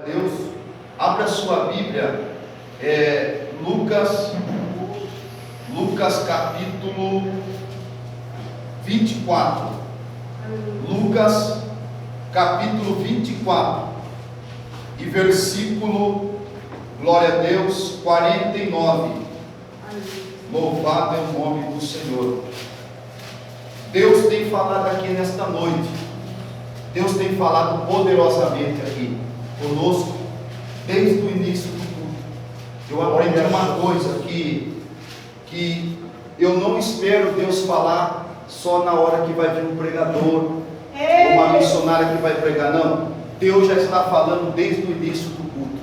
Deus, abra sua Bíblia, Lucas capítulo 24. Lucas capítulo 24 e versículo, glória a Deus, 49. Louvado é o nome do Senhor. Deus tem falado aqui nesta noite. Deus tem falado poderosamente aqui conosco desde o início do culto. Eu aprendi uma coisa que eu não espero Deus falar só na hora que vai vir um pregador, uma missionária que vai pregar, não. Deus já está falando desde o início do culto.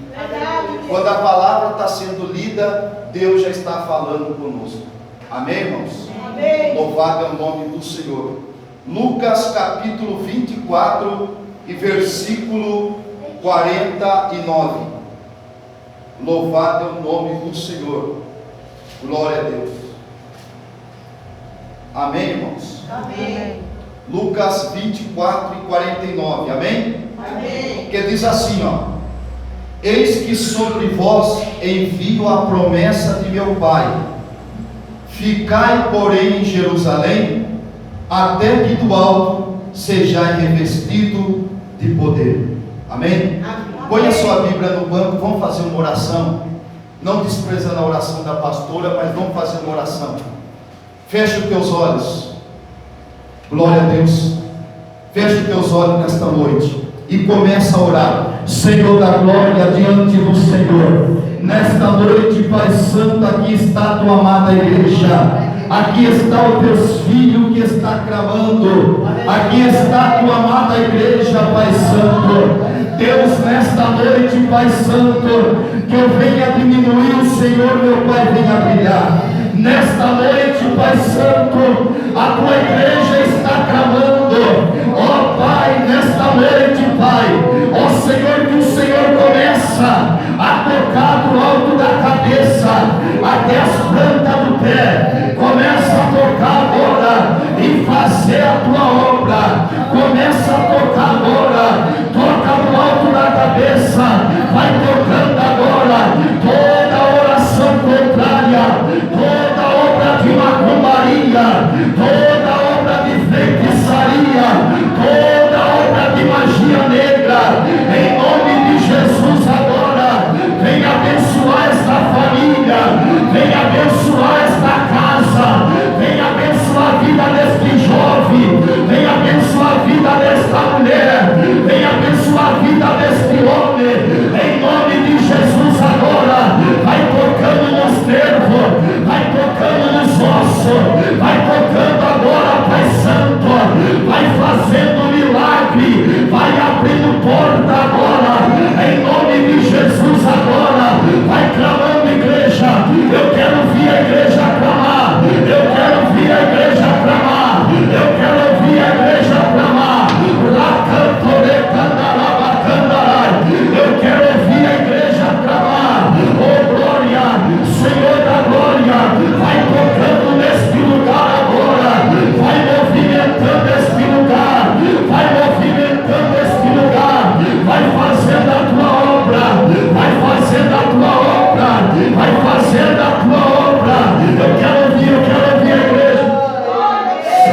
Quando a palavra está sendo lida, Deus já está falando conosco. Amém, irmãos? Amém. Louvado é o nome do Senhor. Lucas capítulo 24 e versículo 49. Louvado é o nome do Senhor. Glória a Deus. Amém, irmãos? Amém. Lucas 24 e 49. Amém? Amém. Que diz assim, ó: eis que sobre vós envio a promessa de meu Pai. Ficai, porém, em Jerusalém, até que do alto sejais revestido de poder. Amém? Amém. Põe a sua Bíblia no banco, vamos fazer uma oração. Não desprezando a oração da pastora, mas vamos fazer uma oração. Fecha os teus olhos. Glória a Deus. Fecha os teus olhos nesta noite e começa a orar. Senhor da glória, diante do Senhor, nesta noite, Pai Santo, aqui está a tua amada igreja. Aqui está o teu filho que está clamando. Aqui está a tua amada igreja, Pai Santo. Deus, nesta noite, Pai Santo, que eu venha diminuir, o Senhor, meu Pai, venha brilhar. Nesta noite, Pai Santo, a tua igreja está clamando. Ó Pai, nesta noite, Pai, ó Senhor, que o Senhor começa a tocar do alto da cabeça até as plantas do pé. Começa a tocar agora e fazer a tua obra. Começa a tocar agora. Toca no alto da cabeça. Vai tocando agora. Toda oração contrária, toda obra de macumbaria, toda obra de feitiçaria, toda obra de magia negra, em nome de Jesus agora, vem abençoar esta família, vem abençoar esta casa, vem abençoar a vida deste jovem, vem abençoar a vida desta mulher, vem abençoar a vida deste homem, em nome de Jesus agora. Vai tocando nos nervos, vai tocando nos ossos, vai tocando agora, Pai Santo, vai fazendo milagre, vai abrindo porta agora, em nome de Jesus agora. Vai clamando, igreja. Eu quero ouvir a igreja clamar, eu quero ouvir a igreja clamar, eu quero ouvir a igreja clamar. Eu quero ouvir a igreja clamar. Oh glória, Senhor da glória, vai tocando neste lugar agora, vai movimentando este lugar, vai movimentando este lugar, vai fazendo a tua obra, vai fazendo a tua obra, vai fazendo a tua obra. Eu quero ouvir a igreja,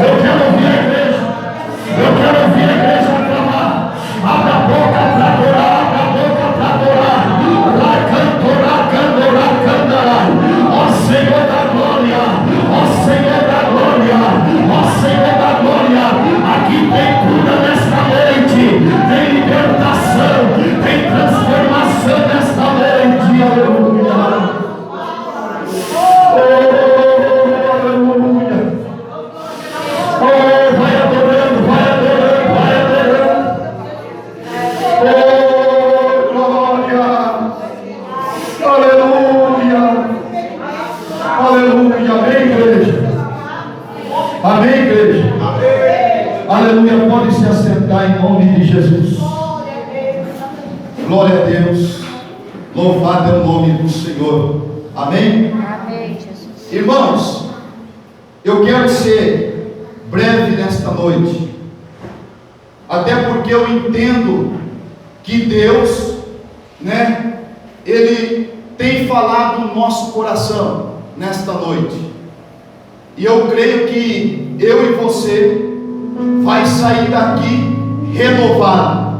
eu quero ouvir a igreja, eu quero ouvir a igreja clamar. Abra a boca para adorar, abra a boca para adorar. Ó Senhor da glória, ó Senhor da glória, ó Senhor da glória. Aqui tem cura nesta noite, tem libertação, tem transformação nesta noite. Aleluia. Oh, aleluia. Oh, vai adorando, vai adorando, vai adorando. Oh, glória. Aleluia. Aleluia. Amém, igreja. Amém, igreja. Amém. Aleluia. Pode se assentar em nome de Jesus. Glória a Deus. Louvado é o nome do Senhor. Amém. Amém, Jesus. Irmãos, eu quero ser breve nesta noite, até porque eu entendo que Deus né, ele tem falado no nosso coração nesta noite. E eu creio que eu e você vai sair daqui renovado,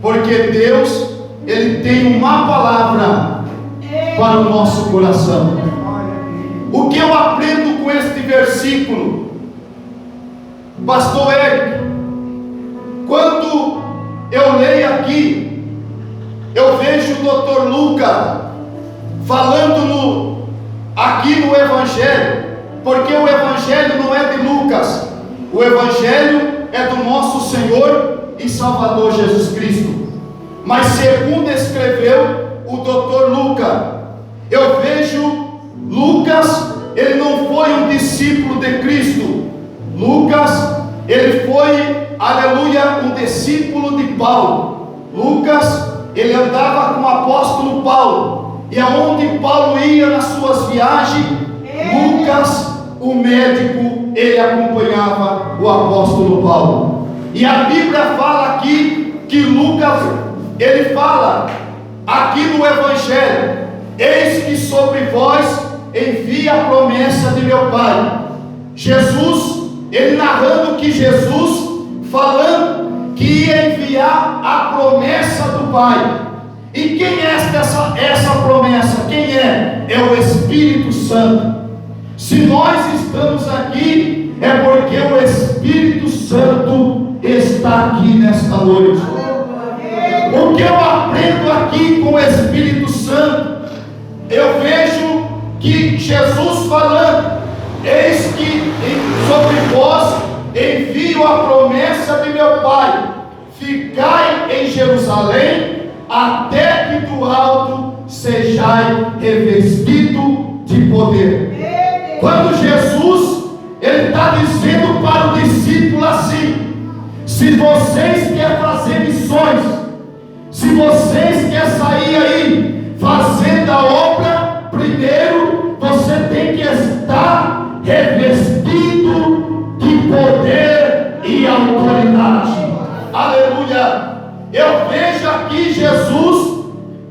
porque Deus, Ele tem uma palavra para o nosso coração. O que eu aprendo com este versículo, Pastor Eric? Quando eu leio aqui, eu vejo o Dr. Lucas falando aqui no Evangelho, porque o Evangelho não é de Lucas, o Evangelho é do nosso Senhor e Salvador Jesus Cristo. Mas segundo escreveu o Dr. Lucas, eu vejo Lucas, ele não foi um discípulo de Cristo. Lucas, ele foi, aleluia, um discípulo de Paulo. Lucas, ele andava com o apóstolo Paulo, e aonde Paulo ia nas suas viagens, Lucas, o médico, ele acompanhava o apóstolo Paulo. E a Bíblia fala aqui que Lucas, ele fala aqui no Evangelho: eis que sobre vós envia a promessa de meu Pai. Jesus, ele narrando que Jesus falando que ia enviar a promessa do Pai. E quem é essa promessa? Quem é? É o Espírito Santo. Se nós estamos aqui, é porque o Espírito Santo está aqui nesta noite. O que eu aprendo aqui com o Espírito Santo, eu vejo que Jesus falando: eis que sobre vós envio a promessa de meu Pai, ficai em Jerusalém, até que do alto sejais revestido de poder. Quando Jesus, ele está dizendo para o discípulo assim: se vocês querem fazer missões, se vocês querem sair aí fazendo a obra, primeiro você tem que estar revestido de poder e autoridade. Aleluia! Eu vejo aqui Jesus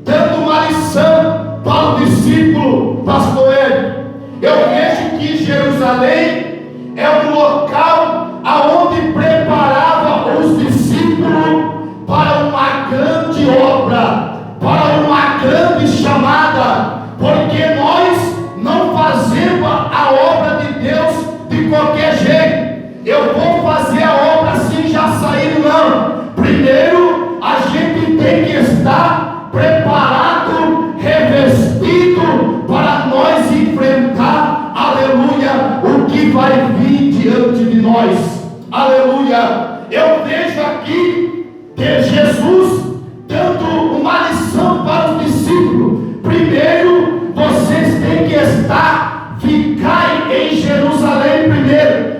dando uma lição para o discípulo, Pastor Hélio. Eu vejo que Jerusalém é um local aonde preparava os discípulos para uma grande obra, para uma grande chamada, porque nós não fazemos a obra de Deus de qualquer jeito. Eu vou fazer a obra assim já saindo, não. Primeiro a gente tem que estar preparado, revestido, para nós enfrentar, aleluia, o que vai vir diante de nós. Aleluia! Eu vejo aqui que Jesus dando uma lição para os discípulos. Primeiro, vocês têm que ficar em Jerusalém primeiro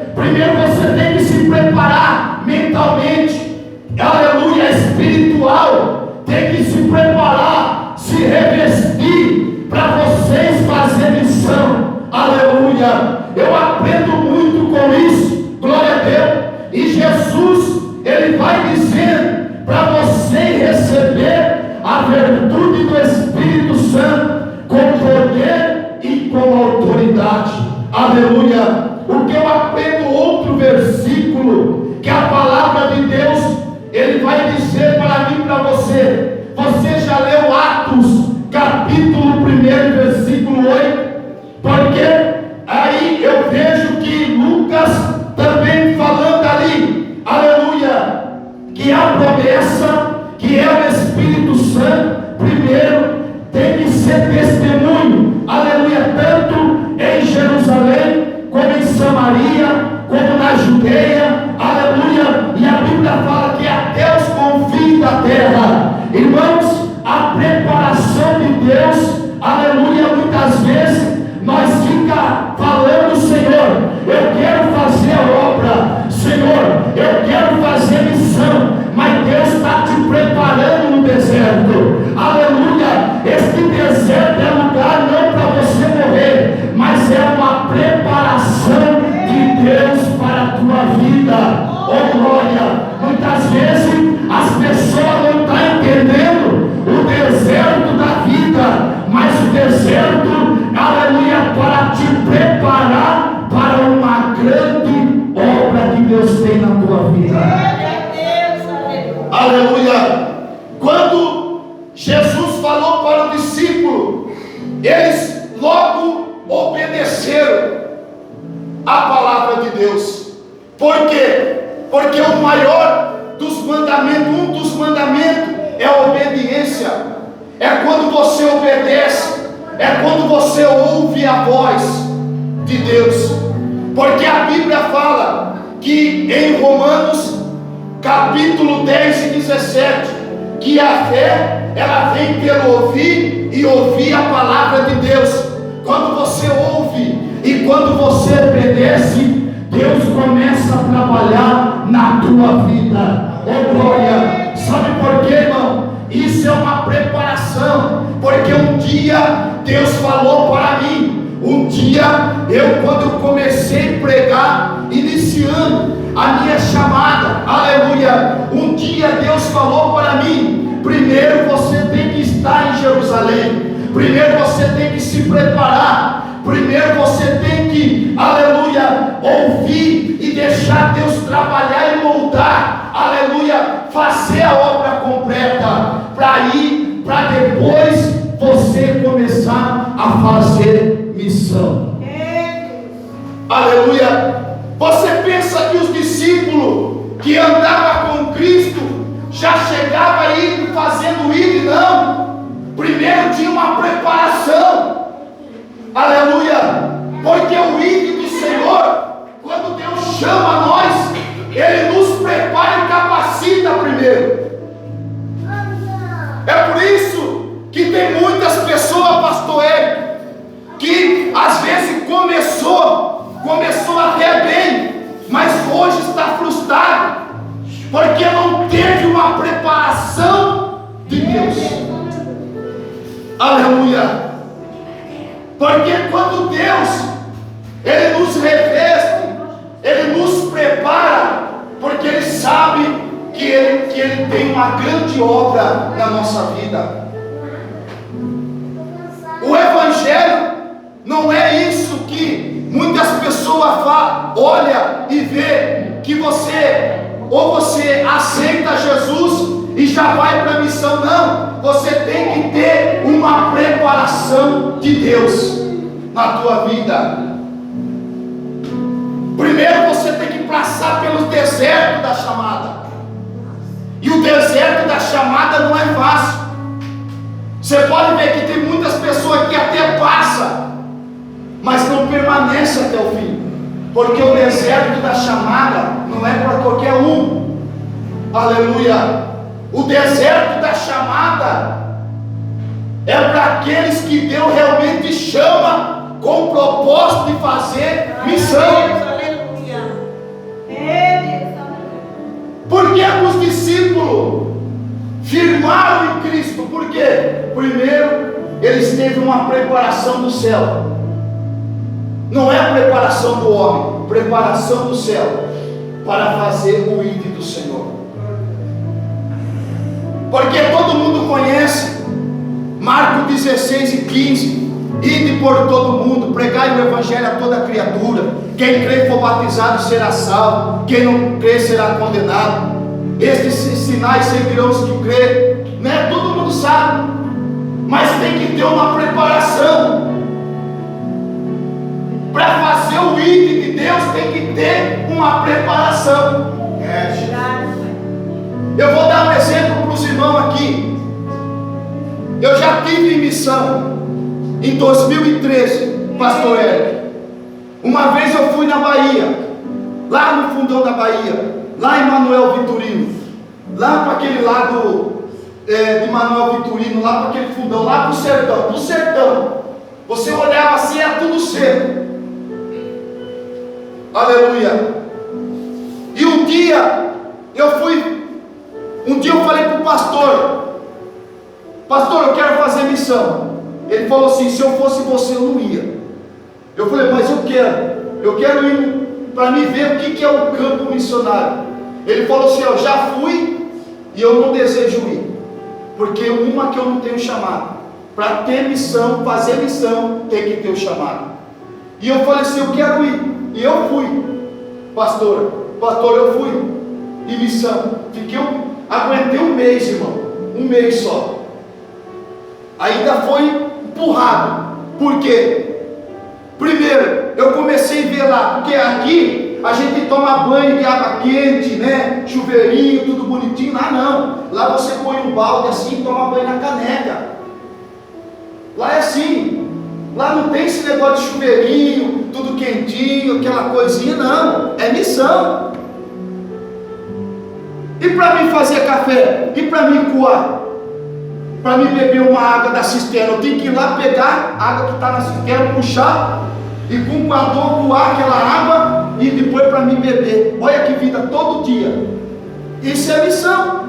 você tem que se preparar mentalmente, aleluia, espiritual, tem que se preparar, se revestir para vocês fazerem missão. Aleluia! Eu aprendo muito com isso, glória a Deus. E Jesus, ele vai dizer para você receber a virtude do Espírito Santo com poder e com autoridade. Aleluia! O que eu aprendo, outro versículo, que a palavra de Deus, ele vai dizer para mim e para você. Você já leu Atos, capítulo 1, versículo 8? Porque aí eu vejo que Lucas também falando ali, aleluia, que a promessa, que é o Espírito Santo, primeiro tem que ser testemunho, aleluia, tanto em Jerusalém, como em Samaria, como na Judeia, aleluia. E a Bíblia fala que até os confins da terra. Irmãos, a preparação de Deus, aleluia, muitas vezes nós fica falando: Senhor, eu quero fazer a obra, Senhor, eu quero fazer missão, mas Deus está te preparando no deserto. Aleluia! Este deserto é lugar não para você morrer, mas é uma preparação de Deus para a tua vida. Oh glória! Muitas vezes as pessoas não estão entendendo o deserto Jesus falou para o discípulo, eles logo obedeceram a palavra de Deus. Por quê? Porque o maior dos mandamentos, um dos mandamentos é a obediência. É quando você obedece, é quando você ouve a voz de Deus. Porque a Bíblia fala que em Romanos capítulo 10 e 17, que a fé, ela vem pelo ouvir e ouvir a palavra de Deus. Quando você ouve e quando você obedece, Deus começa a trabalhar na tua vida. Oh glória! Sabe por quê, irmão? Isso é uma preparação. Porque um dia Deus falou para mim. Um dia quando eu comecei a pregar, iniciando a minha chamada, aleluia, um dia Deus falou para mim: primeiro você tem que estar em Jerusalém, primeiro você tem que se preparar, primeiro você tem que, aleluia, ouvir e deixar Deus trabalhar e moldar, aleluia, fazer a obra completa, para depois você começar a fazer missão. Aleluia. Você pensa que os discípulos que andavam com Cristo já chegavam aí fazendo ir? Não. Primeiro tinha uma preparação. Aleluia. Porque o ir do Senhor, quando Deus chama nós, Ele nos prepara e capacita primeiro. É por isso que tem muitas pessoas, pastor Érico, que às vezes começou até bem, mas hoje está frustrado, porque não teve uma preparação de Deus. Aleluia. Porque quando Deus, Ele nos reveste, Ele nos prepara, porque Ele sabe que Ele tem uma grande obra na nossa vida. O Evangelho não é isso que muitas pessoas olham e vê que você aceita Jesus e já vai para a missão. Não, você tem que ter uma preparação de Deus na tua vida. Primeiro você tem que passar pelo deserto da chamada, e o deserto da chamada não é fácil. Você pode ver que tem muitas pessoas que até passam, mas não permanece até o fim, porque o deserto da chamada não é para qualquer um. Aleluia. O deserto da chamada é para aqueles que Deus realmente chama com o propósito de fazer missão. Por que os discípulos firmaram em Cristo? Porque primeiro eles teve uma preparação do céu. Não é a preparação do homem, preparação do céu, para fazer o ID do Senhor. Porque todo mundo conhece Marcos 16 e 15: ide por todo mundo, pregai o evangelho a toda criatura. Quem crê e for batizado será salvo, quem não crê será condenado. Estes sinais seguirão os que crê. Né? Todo mundo sabe, mas tem que ter uma preparação. Para fazer o ID de Deus tem que ter uma preparação. Eu vou dar um exemplo para os irmãos aqui. Eu já tive em missão em 2013, pastor Érico. Uma vez eu fui na Bahia, lá no fundão da Bahia, lá em Manuel Vitorino, lá para aquele lado de Manuel Vitorino, lá para aquele fundão, lá para o sertão, do sertão. Você olhava assim, era tudo seco. Aleluia. E um dia eu falei para o pastor, eu quero fazer missão. Ele falou assim: se eu fosse você, eu não ia. Eu falei: mas eu quero ir para me ver o que é o campo missionário. Ele falou assim: eu já fui e eu não desejo ir, porque uma que eu não tenho chamado. Para ter missão, fazer missão, tem que ter o chamado. E eu falei assim: eu quero ir. E eu fui, pastor, eu fui em missão. Aguentei um mês, irmão, um mês só. ainda foi empurrado. Por quê? Primeiro, eu comecei a ver lá, porque aqui a gente toma banho de água quente, né? Chuveirinho, tudo bonitinho. Lá não, lá você põe um balde assim e toma banho na caneca. Lá é assim, lá não tem esse negócio de chuveirinho, tudo quentinho, aquela coisinha, não, é missão. E para mim fazer café? E para mim coar? Para mim beber uma água da cisterna, eu tenho que ir lá pegar a água que está na cisterna, puxar e com um coador coar aquela água e depois para mim beber. Olha que vida, todo dia. Isso é missão.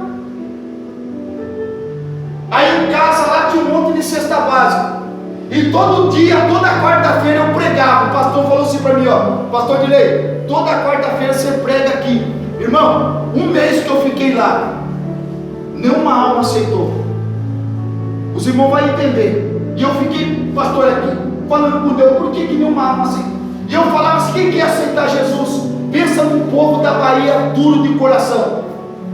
Aí em casa lá tinha um monte de cesta básica. E todo dia, toda quarta-feira eu pregava. O pastor falou assim para mim, ó, pastor Dilei, toda quarta-feira você prega aqui. Irmão, um mês que eu fiquei lá, nenhuma alma aceitou. Os irmãos vão entender. E eu fiquei, pastor, aqui, falando com Deus, por que nenhuma alma aceitou? E eu falava assim, quem quer aceitar Jesus? Pensa no povo da Bahia, duro de coração.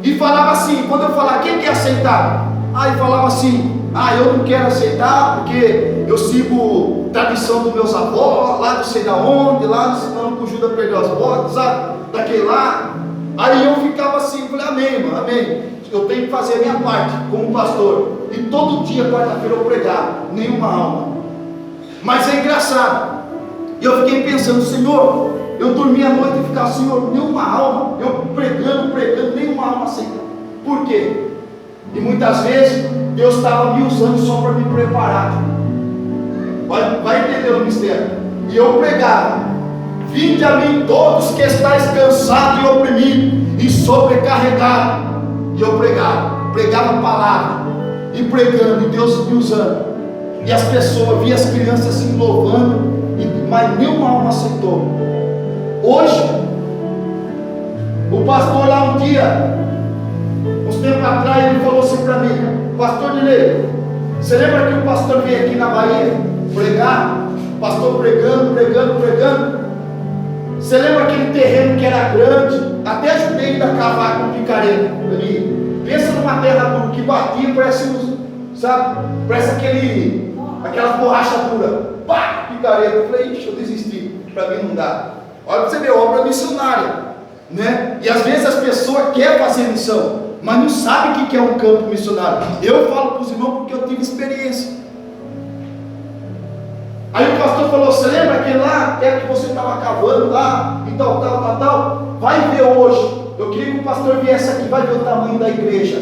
E falava assim, quando eu falava, quem quer aceitar? Aí falava assim, eu não quero aceitar, porque eu sigo tradição dos meus avós, lá não sei da onde, lá não que o Judas perdeu as botas, sabe? Daquele lá. Aí eu ficava assim, eu falei, amém, mano, amém. Eu tenho que fazer a minha parte como pastor. E todo dia, quarta-feira, eu pregava, nenhuma alma. Mas é engraçado. E eu fiquei pensando, Senhor, eu dormia à noite e ficava, Senhor, nenhuma alma. Eu pregando, nenhuma alma aceita. Por quê? E muitas vezes Deus estava me usando só para me preparar. Vai entender o mistério. E eu pregava: vinde a mim todos que estáis cansados e oprimidos e sobrecarregados. E eu pregava a palavra, e pregando, e Deus me usando. E as pessoas, via as crianças assim louvando, mas nenhuma alma aceitou. Hoje, o pastor lá um dia, uns tempos atrás, ele falou assim para mim: pastor Dilei, você lembra que o pastor veio aqui na Bahia pregar? Pastor pregando. Você lembra aquele terreno que era grande? Até ajudei ainda a cavar com picareta ali. Pensa numa terra dura que batia, parece, sabe? Parece aquela borracha dura. Pá, picareta. Eu falei, ixi, eu desisti. Para mim não dá. Olha para você ver, obra missionária, né? E às vezes as pessoas querem fazer missão, mas não sabem o que é um campo missionário. Eu falo para os irmãos porque eu tive experiência. Aí o pastor falou: você lembra aquele lá, terra que você estava cavando lá, e tal, vai ver hoje. Eu queria que o pastor viesse aqui, vai ver o tamanho da igreja.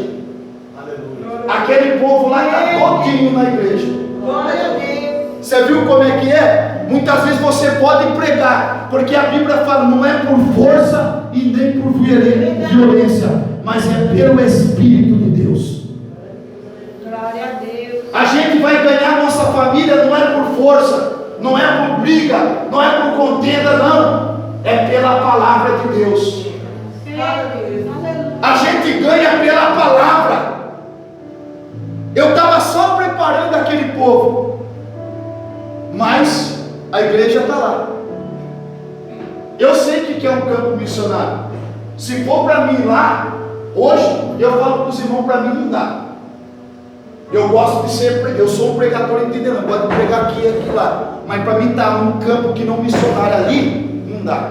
Aleluia. Aquele povo lá está todinho na igreja. Glória a Deus. Você viu como é que é? Muitas vezes você pode pregar, porque a Bíblia fala, não é por força e nem por violência, mas é pelo Espírito de Deus. Glória a Deus. A gente vai ganhar nossa família não é por força, não é por briga, não é por contenda, não. É pela palavra de Deus. A gente ganha pela palavra. Eu estava só preparando aquele povo, mas a igreja está lá. Eu sei o que é um campo missionário. Se for para mim lá, hoje, eu falo para os irmãos, para mim não dá. Eu gosto de ser, eu sou um pregador, entendeu? Eu gosto de pregar aqui e aqui lá. Mas para mim estar num campo que não missionário ali, não dá.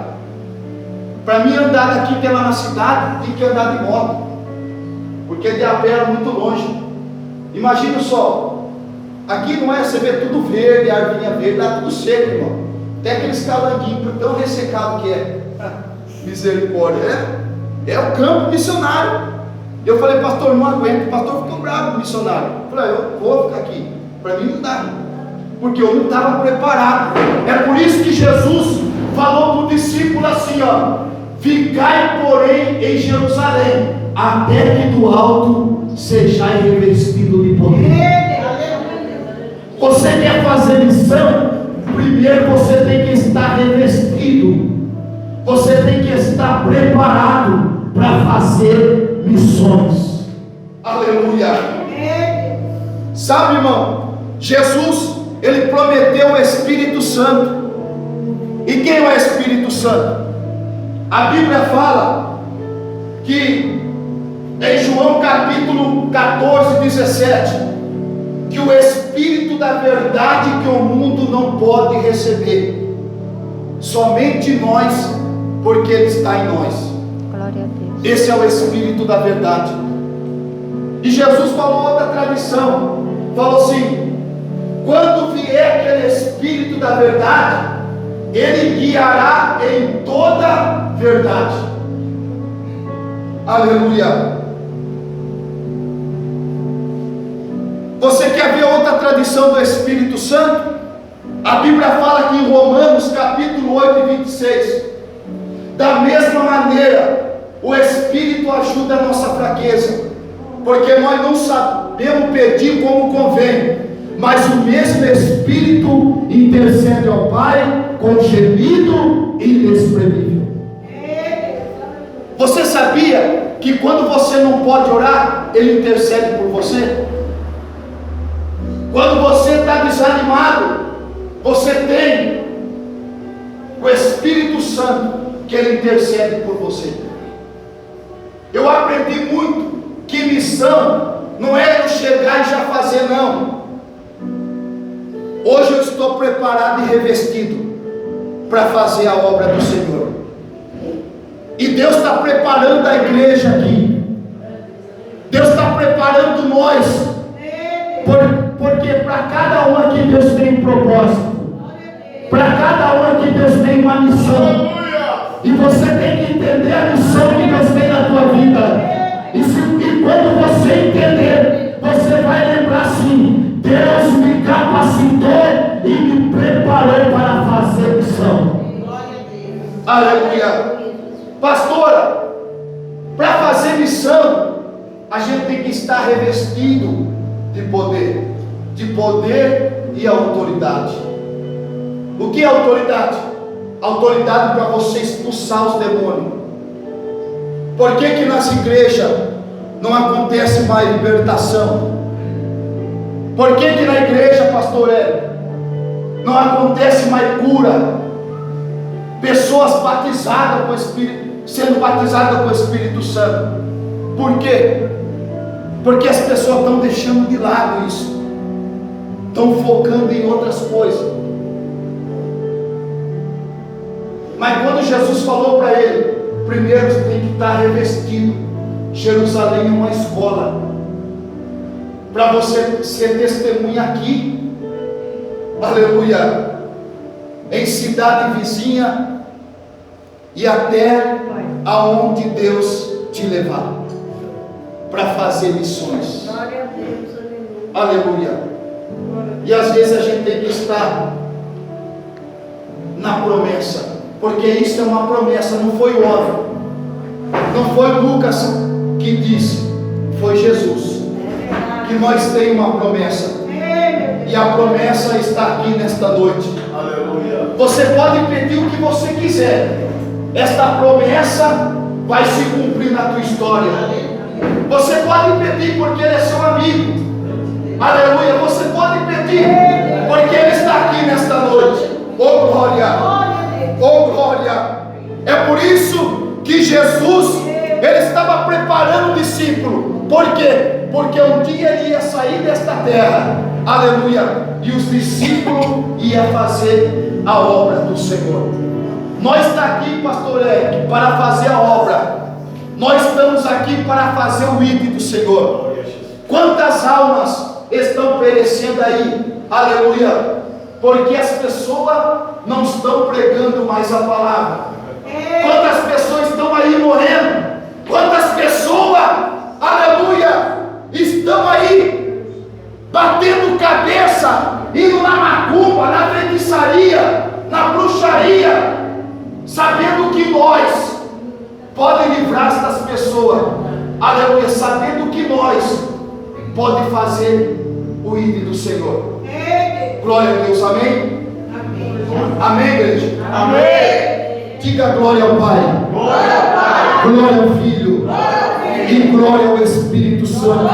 Para mim andar daqui até lá na cidade, tem que andar de moto. Porque de a pé é muito longe. Imagina só, aqui não é, você vê tudo verde, árvore verde, lá tudo seco, irmão. Até aqueles calanguinhos tão ressecado que é. Misericórdia, é o campo missionário. Eu falei, pastor, não aguento. O pastor ficou bravo com o missionário. Eu falei, eu vou ficar aqui. Para mim não dá, porque eu não estava preparado. É por isso que Jesus falou para o discípulo assim, ó: ficai, porém, em Jerusalém, até que do alto sejais revestido de poder. Você quer fazer missão? Primeiro você tem que estar revestido. Você tem que estar preparado para fazer missões. Aleluia. Sabe, irmão, Jesus, ele prometeu o Espírito Santo. E quem é o Espírito Santo? A Bíblia fala que em João capítulo 14, 17, que o Espírito da verdade que o mundo não pode receber, somente nós, porque Ele está em nós. Glória a Deus. Esse é o Espírito da verdade. E Jesus falou outra tradição, falou assim: quando vier aquele Espírito da verdade, Ele guiará em toda verdade. Aleluia. Você quer ver outra tradição do Espírito Santo? A Bíblia fala aqui em Romanos capítulo 8 e 26: da mesma maneira, o Espírito ajuda a nossa fraqueza, porque nós não sabemos pedir como convém, mas o mesmo Espírito intercede ao Pai com gemido inexprimível. Você sabia que quando você não pode orar, Ele intercede por você? Quando você está desanimado, você tem o Espírito Santo que Ele intercede por você. Eu aprendi muito que missão não é eu chegar e já fazer, não. Hoje eu estou preparado e revestido para fazer a obra do Senhor. E Deus está preparando a igreja aqui. Deus está preparando nós. Porque para cada um aqui Deus tem um propósito. Para cada um aqui Deus tem uma missão. E você tem que entender a missão que Deus tem na tua vida. E quando você entender, você vai lembrar assim: Deus me capacitou e me preparou para fazer missão. Aleluia. Pastora, para fazer missão, a gente tem que estar revestido de poder e autoridade. O que é autoridade? Autoridade para você expulsar os demônios. Por que nas igrejas não acontece mais libertação? Por que na igreja, pastor Hélio, não acontece mais cura? Pessoas batizadas com o Espírito, sendo batizadas com o Espírito Santo. Por quê? Porque as pessoas estão deixando de lado isso, estão focando em outras coisas. Mas quando Jesus falou para ele, primeiro você tem que estar revestido. Jerusalém é uma escola para você ser testemunha aqui, aleluia, em cidade vizinha e até aonde Deus te levar para fazer missões. Glória a Deus, aleluia. E às vezes a gente tem que estar na promessa, porque isso é uma promessa, não foi o homem, não foi Lucas que disse, foi Jesus. Que nós temos uma promessa, e a promessa está aqui nesta noite. Aleluia. Você pode pedir o que você quiser, esta promessa vai se cumprir na tua história. Você pode pedir porque Ele é seu amigo, aleluia. Você pode pedir porque Ele está aqui nesta noite. Oh glória, oh glória. É por isso que Jesus, Ele estava preparando o discípulo. Por quê? Porque um dia Ele ia sair desta terra, aleluia, e os discípulos iam fazer a obra do Senhor. Nós estamos aqui, pastor Eric, para fazer a obra. Nós estamos aqui para fazer o ID do Senhor. Quantas almas estão perecendo aí, aleluia, porque as pessoas não estão pregando mais a palavra. Quantas pessoas estão aí morrendo? Quantas pessoas, aleluia, estão aí batendo cabeça, indo na macumba, na feitiçaria, na bruxaria, sabendo que nós podemos livrar essas pessoas, aleluia, sabendo que nós podemos fazer o ID do Senhor. Glória a Deus, amém? Amém, igreja? Amém. Diga glória ao Pai, glória ao Filho e glória ao Espírito Santo.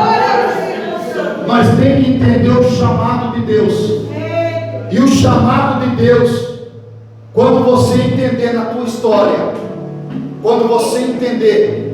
Nós temos que entender o chamado de Deus. E o chamado de Deus, quando você entender na tua história, quando você entender